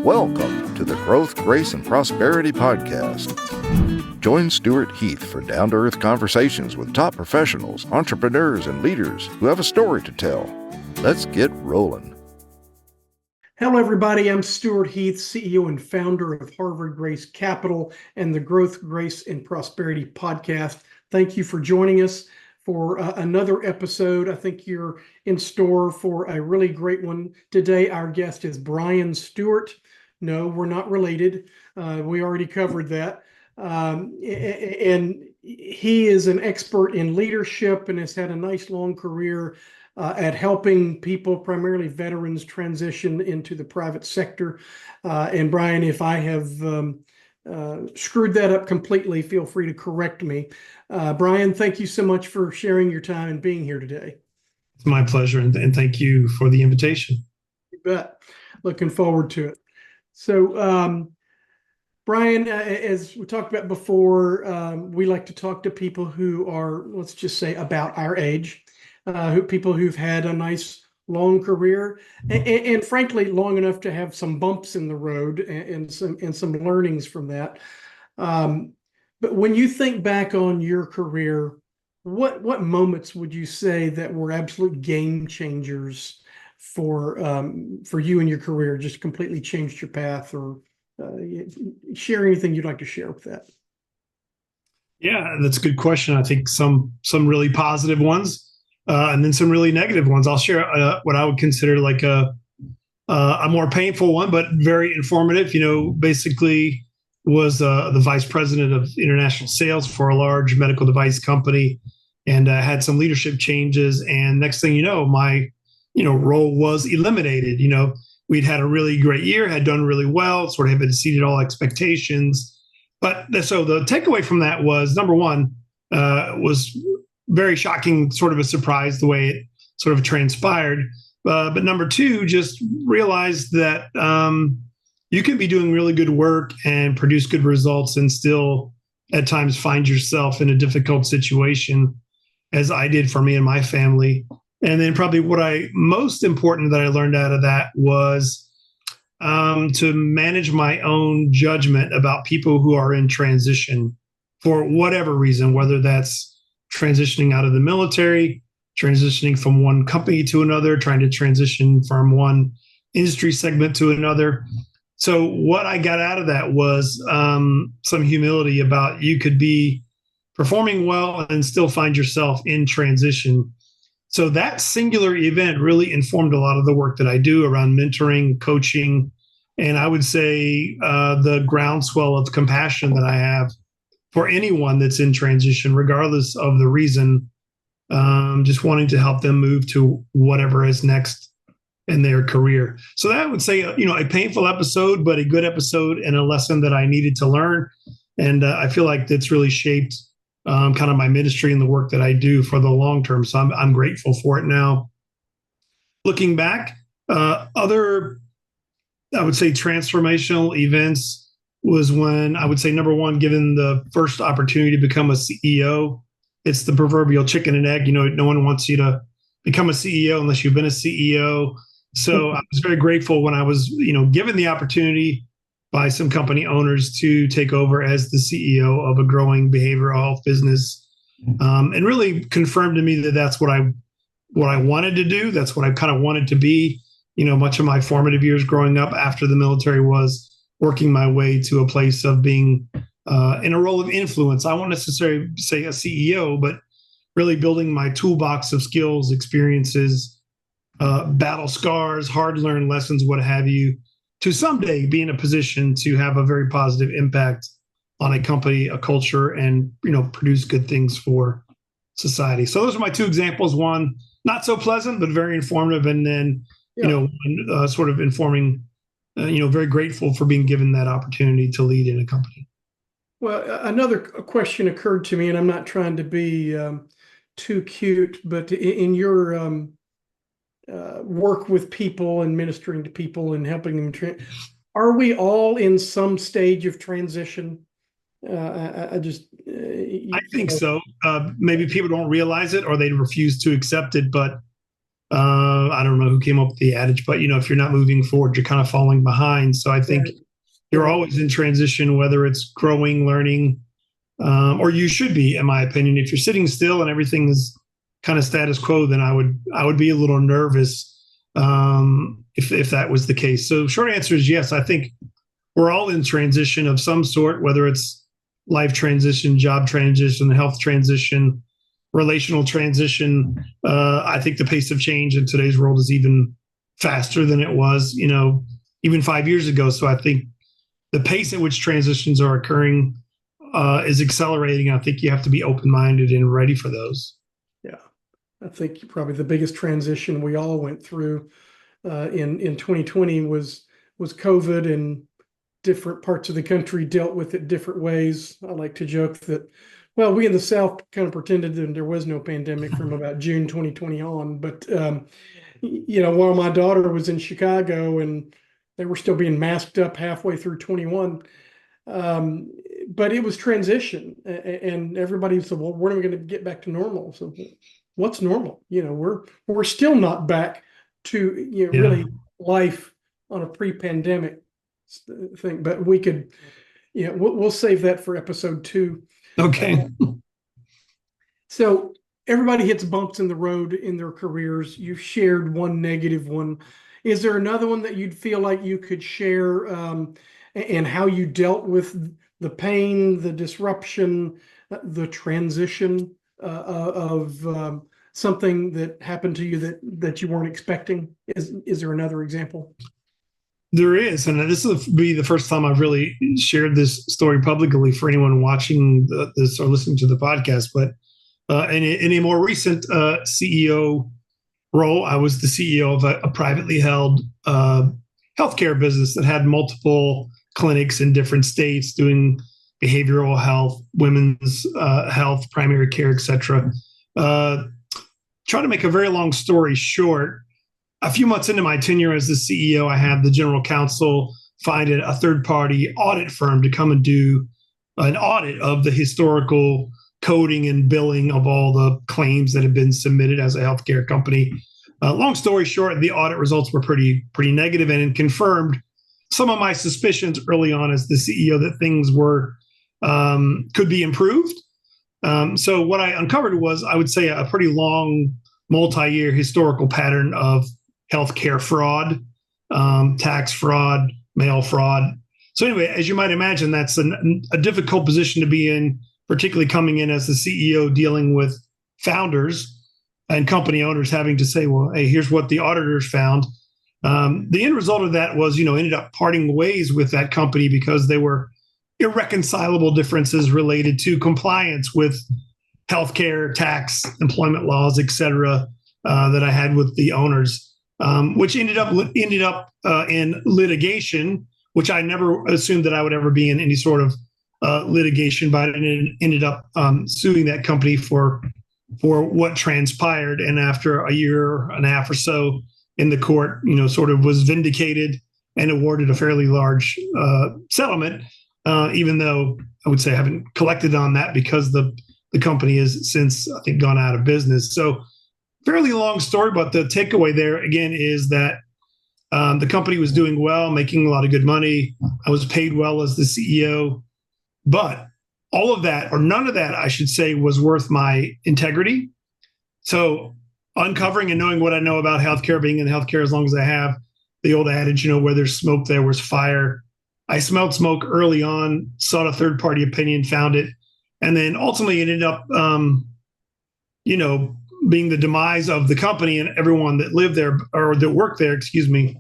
Welcome to the Growth, Grace, and Prosperity Podcast. Join Stewart Heath for down-to-earth conversations with top professionals, entrepreneurs, and leaders who have a story to tell. Let's get rolling. Hello, everybody. I'm Stewart Heath, CEO and founder of Harvard Grace Capital and the Growth, Grace, and Prosperity Podcast. Thank you for joining us for another episode. I think you're in store for a really great one. Today, our guest is Bryan Stewart. No, we're not related. We already covered that. And he is an expert in leadership and has had a nice long career at helping people, primarily veterans, transition into the private sector. And Bryan, if I have screwed that up completely, feel free to correct me. Bryan, thank you so much for sharing your time and being here today. It's my pleasure, and thank you for the invitation. You bet. Looking forward to it. So, Bryan, as we talked about before, we like to talk to people who are, let's just say, about our age, people who've had a nice long career, and frankly, long enough to have some bumps in the road and some learnings from that. But when you think back on your career, what moments would you say that were absolute game changers for you and your career, just completely changed your path, or share anything you'd like to share with that? Yeah, that's a good question. I think some really positive ones, and then some really negative ones. I'll share what I would consider like a more painful one, but very informative. Basically was the vice president of international sales for a large medical device company, and had some leadership changes. And next thing you know, my role was eliminated. We'd had a really great year, had done really well, sort of had exceeded all expectations. But so the takeaway from that was, number one, was very shocking, sort of a surprise the way it sort of transpired. But number two, just realized that you can be doing really good work and produce good results and still at times find yourself in a difficult situation, as I did for me and my family. And then probably most important that I learned out of that was to manage my own judgment about people who are in transition for whatever reason, whether that's transitioning out of the military, transitioning from one company to another, trying to transition from one industry segment to another. So what I got out of that was some humility about you could be performing well and still find yourself in transition. So that singular event really informed a lot of the work that I do around mentoring, coaching, and I would say the groundswell of compassion that I have for anyone that's in transition, regardless of the reason, just wanting to help them move to whatever is next in their career. So that I would say, a painful episode, but a good episode and a lesson that I needed to learn. And I feel like that's really shaped kind of my ministry and the work that I do for the long term. So I'm grateful for it now. Looking back, other, I would say, transformational events was when I would say, number one, given the first opportunity to become a CEO. It's the proverbial chicken and egg. No one wants you to become a CEO unless you've been a CEO. So I was very grateful when I was, given the opportunity by some company owners to take over as the CEO of a growing behavioral health business, and really confirmed to me that that's what I wanted to do. That's what I kind of wanted to be. Much of my formative years growing up after the military was working my way to a place of being in a role of influence. I won't necessarily say a CEO, but really building my toolbox of skills, experiences, battle scars, hard-learned lessons, what have you, to someday be in a position to have a very positive impact on a company, a culture, and produce good things for society. So those are my two examples. One, not so pleasant, but very informative, and then sort of informing. Very grateful for being given that opportunity to lead in a company. Well, another question occurred to me, and I'm not trying to be too cute, but in your work with people and ministering to people and helping them, are we all in some stage of transition? I think so. Maybe people don't realize it or they refuse to accept it, but I don't know who came up with the adage, but if you're not moving forward, you're kind of falling behind. So I think you're always in transition, whether it's growing, learning, or you should be, in my opinion. If you're sitting still and everything is kind of status quo, then I would be a little nervous if that was the case. So short answer is yes. I think we're all in transition of some sort, whether it's life transition, job transition, health transition, relational transition. I think the pace of change in today's world is even faster than it was, even 5 years ago. So I think the pace at which transitions are occurring is accelerating. I think you have to be open-minded and ready for those. Yeah, I think probably the biggest transition we all went through in 2020 was COVID, and different parts of the country dealt with it different ways. I like to joke that, well, we in the South kind of pretended that there was no pandemic from about June 2020 on. But, while my daughter was in Chicago and they were still being masked up halfway through 21, but it was transition, and everybody said, well, when are we going to get back to normal? So what's normal? We're still not back to, really life on a pre-pandemic thing, but we could, we'll save that for episode 2. Okay. So everybody hits bumps in the road in their careers. You've shared one negative one. Is there another one that you'd feel like you could share, and how you dealt with the pain, the disruption, the transition of something that happened to you that you weren't expecting? Is there another example? There is, and this will be the first time I've really shared this story publicly for anyone watching this or listening to the podcast. But in a more recent CEO role, I was the CEO of a privately held healthcare business that had multiple clinics in different states doing behavioral health, women's health, primary care, etc. Trying to make a very long story short, a few months into my tenure as the CEO, I had the general counsel find a third-party audit firm to come and do an audit of the historical coding and billing of all the claims that have been submitted as a healthcare company. Long story short, the audit results were pretty negative, and it confirmed some of my suspicions early on as the CEO that things could be improved. So what I uncovered was, I would say, a pretty long, multi-year historical pattern of healthcare fraud, tax fraud, mail fraud. So anyway, as you might imagine, that's a difficult position to be in, particularly coming in as the CEO dealing with founders and company owners having to say, well, hey, here's what the auditors found. The end result of that was, ended up parting ways with that company because there were irreconcilable differences related to compliance with healthcare, tax, employment laws, et cetera, that I had with the owners, which ended up in litigation, which I never assumed that I would ever be in any sort of litigation, but it ended up suing that company for what transpired. And after a year and a half or so in the court, sort of was vindicated and awarded a fairly large settlement, even though I would say I haven't collected on that because the company has since, I think, gone out of business. So fairly long story, but the takeaway there, again, is that the company was doing well, making a lot of good money. I was paid well as the CEO, but all of that, or none of that, I should say, was worth my integrity. So uncovering and knowing what I know about healthcare, being in healthcare as long as I have, the old adage, where there's smoke, there was fire. I smelled smoke early on, sought a third-party opinion, found it, and then ultimately it ended up, being the demise of the company and everyone that lived there or that worked there, excuse me.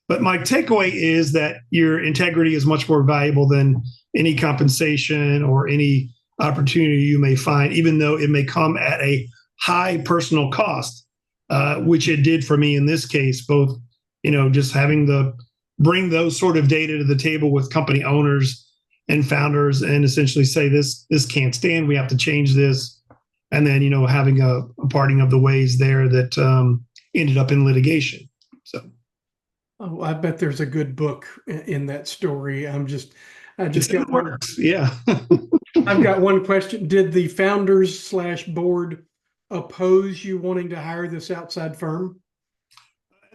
But my takeaway is that your integrity is much more valuable than any compensation or any opportunity you may find, even though it may come at a high personal cost, which it did for me in this case, both, just having to bring those sort of data to the table with company owners and founders and essentially say, this can't stand, we have to change this. And then, having a parting of the ways there that ended up in litigation. So, oh, I bet there's a good book in that story. I just got one. Yeah. I've got one question. Did the founders / board oppose you wanting to hire this outside firm?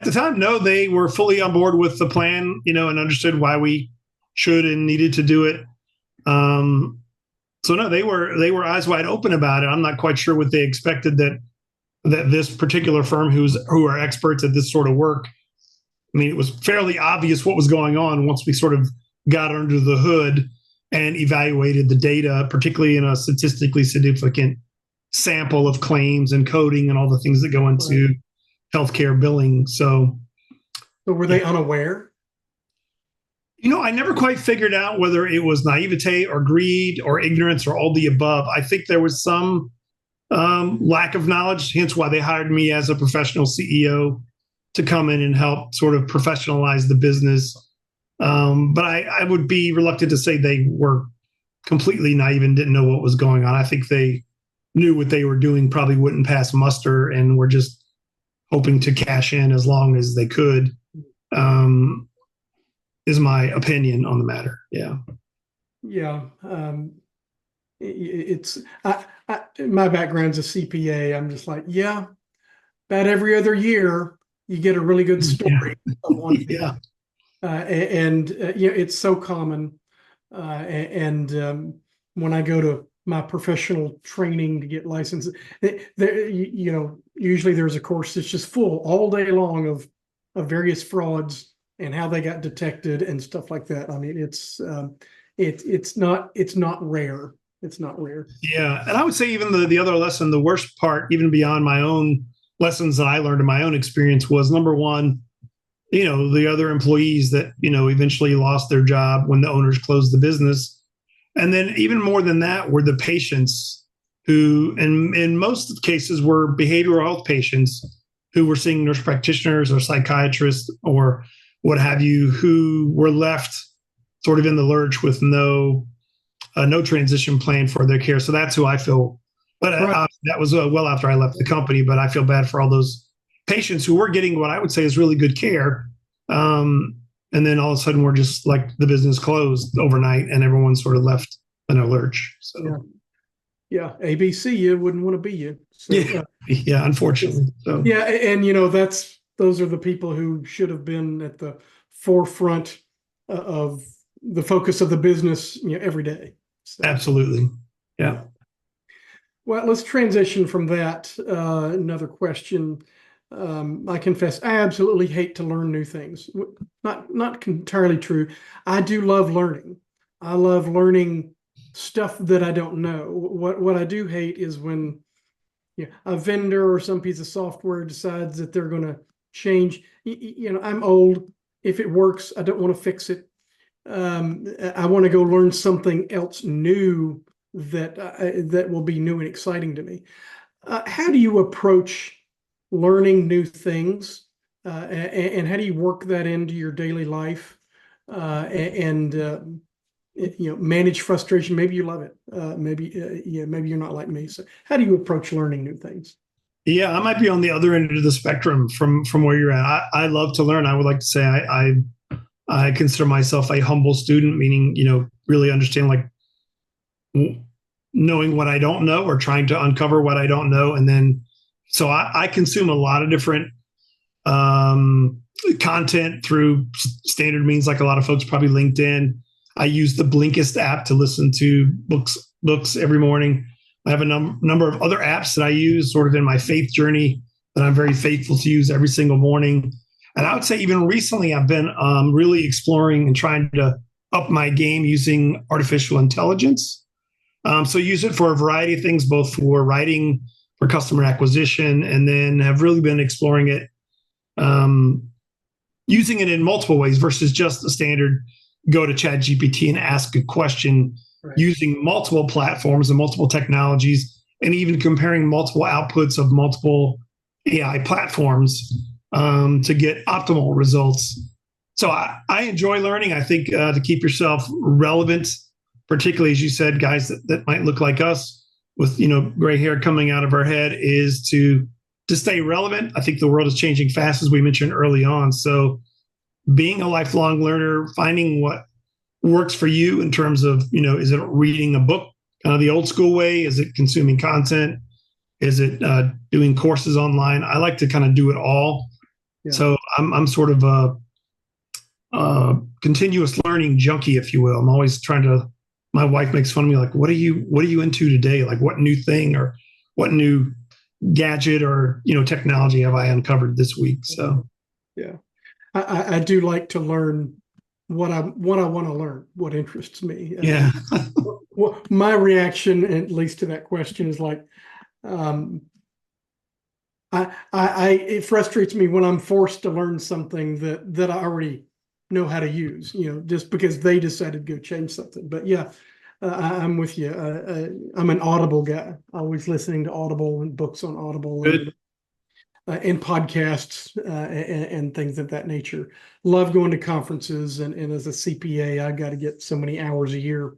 the time, no, they were fully on board with the plan, and understood why we should and needed to do it. So no, they were eyes wide open about it. I'm not quite sure what they expected that this particular firm who are experts at this sort of work. I mean, it was fairly obvious what was going on once we sort of got under the hood and evaluated the data, particularly in a statistically significant sample of claims and coding and all the things that go into healthcare billing. So were they unaware? I never quite figured out whether it was naivete or greed or ignorance or all the above. I think there was some lack of knowledge, hence why they hired me as a professional CEO to come in and help sort of professionalize the business. But I would be reluctant to say they were completely naive and didn't know what was going on. I think they knew what they were doing probably wouldn't pass muster and were just hoping to cash in as long as they could. Is my opinion on the matter. Yeah. Yeah. My background's a CPA. I'm just like, yeah, about every other year you get a really good story. Yeah. It's so common. When I go to my professional training to get licensed, usually there's a course that's just full all day long of various frauds and how they got detected and stuff like that. I mean, it's not rare. It's not rare. Yeah. And I would say even the other lesson, the worst part, even beyond my own lessons that I learned in my own experience, was number one, the other employees that, eventually lost their job when the owners closed the business. And then even more than that were the patients who, in most cases, were behavioral health patients who were seeing nurse practitioners or psychiatrists or what have you, who were left sort of in the lurch with no transition plan for their care. So that's who I feel. But that was well after I left the company. But I feel bad for all those patients who were getting what I would say is really good care. And then all of a sudden we're just like the business closed overnight and everyone sort of left in a lurch. So yeah, ABC, you wouldn't want to be you. So, yeah, unfortunately. So. Yeah, and those are the people who should have been at the forefront of the focus of the business, every day. So. Absolutely. Yeah. Well, let's transition from that. Another question. I confess, I absolutely hate to learn new things. Not entirely true. I do love learning. I love learning stuff that I don't know. What I do hate is when a vendor or some piece of software decides that they're going to change. I'm old. If it works, I don't want to fix it. I want to go learn something else new that will be new and exciting to me. How do you approach learning new things, and how do you work that into your daily life, and manage frustration? Maybe you love it. Maybe you're not like me. So how do you approach learning new things? Yeah, I might be on the other end of the spectrum from where you're at. I love to learn. I would like to say I consider myself a humble student, meaning, really understand, like, knowing what I don't know or trying to uncover what I don't know. And then, so I consume a lot of different content through standard means, like a lot of folks, probably LinkedIn. I use the Blinkist app to listen to books every morning. I have a number of other apps that I use sort of in my faith journey that I'm very faithful to use every single morning. And I would say even recently, I've been really exploring and trying to up my game using artificial intelligence. So use it for a variety of things, both for writing, for customer acquisition, and then have really been exploring it, using it in multiple ways versus just the standard go to ChatGPT and ask a question, right. Using multiple platforms and multiple technologies, and even comparing multiple outputs of multiple AI platforms to get optimal results. So I enjoy learning. I think to keep yourself relevant, particularly, as you said, guys that might look like us with, gray hair coming out of our head, is to stay relevant. I think the world is changing fast, as we mentioned early on. So being a lifelong learner, finding what works for you in terms of, is it reading a book kind of the old school way? Is it consuming content? Is it doing courses online? I like to kind of do it all. Yeah. So I'm sort of a continuous learning junkie, if you will. I'm always trying to. My wife makes fun of me, like, what are you into today? Like, what new thing or what new gadget or technology have I uncovered this week? So yeah, I do like to learn what I want to learn, what interests me. yeah. My reaction, at least to that question, is like, it frustrates me when I'm forced to learn something that I already know how to use, just because they decided to go change something. But yeah, I'm with you. I'm an Audible guy, always listening to Audible and books on Audible and podcasts and things of that nature. Love going to conferences, and as a CPA, I got to get so many hours a year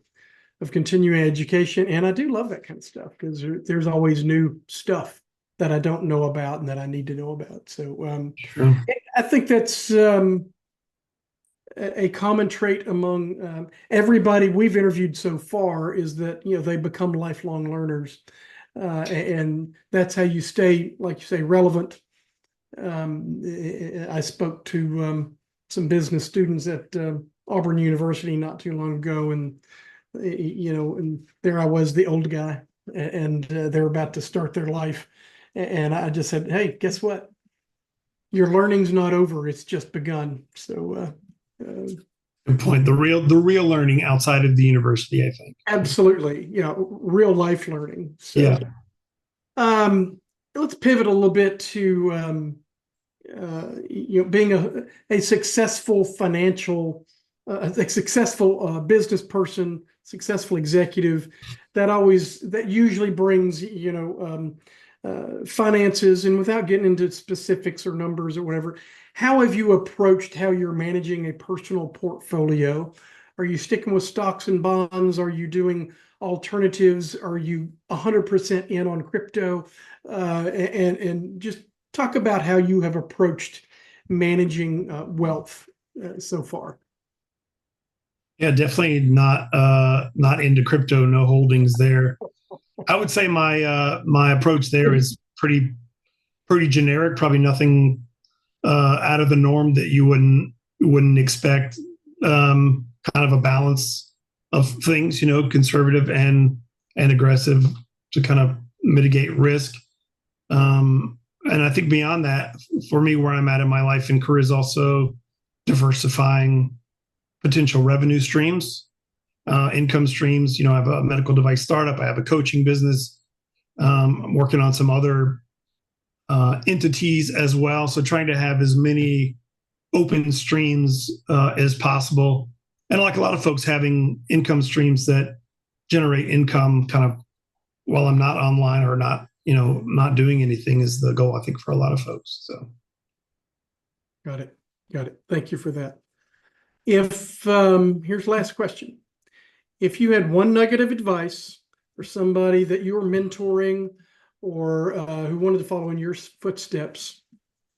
of continuing education, and I do love that kind of stuff because there's always new stuff that I don't know about and that I need to know about. So Sure. I think that's a common trait among everybody we've interviewed so far, is that they become lifelong learners, and that's how you stay, like you say, relevant. I spoke to some business students at Auburn University not too long ago, and and there I was, the old guy, and they're about to start their life, and I just said, "Hey, guess what? Your learning's not over; it's just begun." So, Good point. The real learning outside of the university, I think. absolutely, real life learning. So, Yeah. Let's pivot a little bit to being a successful financial, a successful business person, successful executive. That usually brings finances, and without getting into specifics or numbers or whatever, how have you approached how you're managing a personal portfolio? Are you sticking with stocks and bonds? Are you doing alternatives? Are you 100% in on crypto? And just talk about how you have approached managing wealth so far. Yeah, definitely not into crypto. No holdings there. I would say my approach there is pretty generic. Probably nothing out of the norm that you wouldn't expect. Kind of a balance of things, conservative and aggressive to kind of mitigate risk. And I think beyond that, for me, where I'm at in my life and career is also diversifying potential revenue streams, income streams. I have a medical device startup. I have a coaching business. I'm working on some other entities as well. So trying to have as many open streams as possible. And like a lot of folks, having income streams that generate income kind of while I'm not online or not doing anything is the goal, I think, for a lot of folks. So. Got it. Thank you for that. If here's the last question. If you had one nugget of advice for somebody that you were mentoring or who wanted to follow in your footsteps,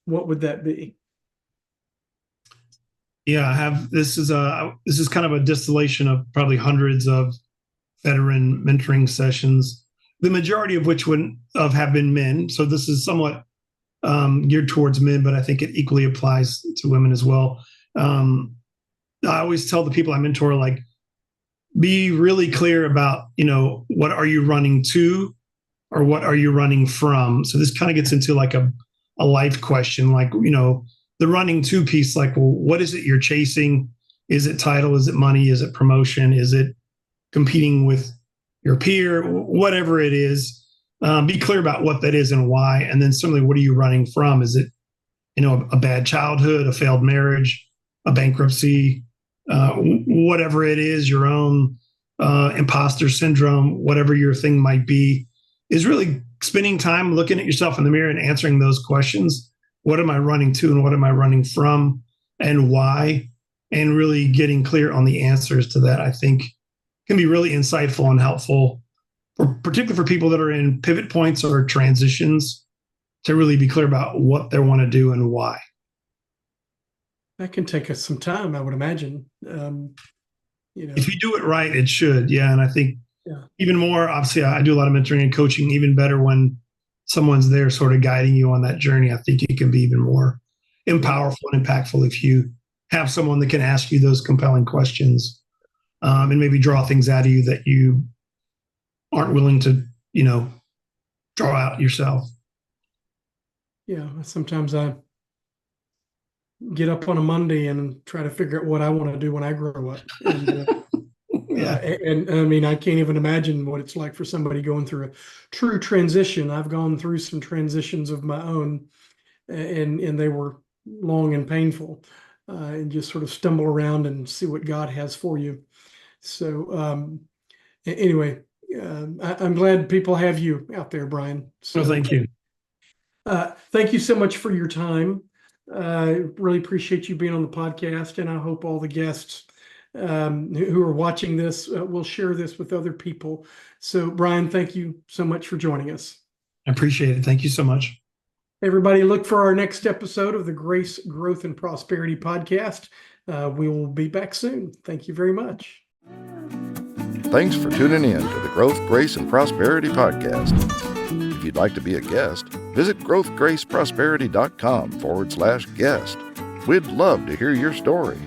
what would that be? Yeah, I have. This is kind of a distillation of probably hundreds of veteran mentoring sessions, the majority of which have been men. So this is somewhat geared towards men, but I think it equally applies to women as well. I always tell the people I mentor, like, be really clear about, what are you running to or what are you running from? So this kind of gets into like a life question, like, the running to piece, like, well, what is it you're chasing? Is it title? Is it money? Is it promotion? Is it competing with your peer? Whatever it is, be clear about what that is and why. And then similarly, what are you running from? Is it, a bad childhood, a failed marriage, a bankruptcy, whatever it is, your own imposter syndrome, whatever your thing might be, is really spending time looking at yourself in the mirror and answering those questions. What am I running to and what am I running from and why? And really getting clear on the answers to that, I think, can be really insightful and helpful, particularly for people that are in pivot points or transitions, to really be clear about what they want to do and why. That can take us some time, I would imagine. If you do it right, it should. Yeah. And I think even more, obviously, I do a lot of mentoring and coaching, even better when someone's there sort of guiding you on that journey. I think it can be even more powerful and impactful if you have someone that can ask you those compelling questions, and maybe draw things out of you that you aren't willing to, draw out yourself. Yeah, sometimes I get up on a Monday and try to figure out what I want to do when I grow up. And, and I mean, I can't even imagine what it's like for somebody going through a true transition. I've gone through some transitions of my own, and they were long and painful, and just sort of stumble around and see what God has for you. So anyway, I'm glad people have you out there, Bryan. So, well, thank you. Thank you so much for your time. Really appreciate you being on the podcast, and I hope all the guests who are watching this will share this with other people. So, Bryan, thank you so much for joining us. I appreciate it. Thank you so much. Everybody, look for our next episode of the Grace, Growth, and Prosperity podcast. We will be back soon. Thank you very much. Thanks for tuning in to the Growth, Grace, and Prosperity podcast. If you'd like to be a guest, visit growthgraceprosperity.com/guest. We'd love to hear your story.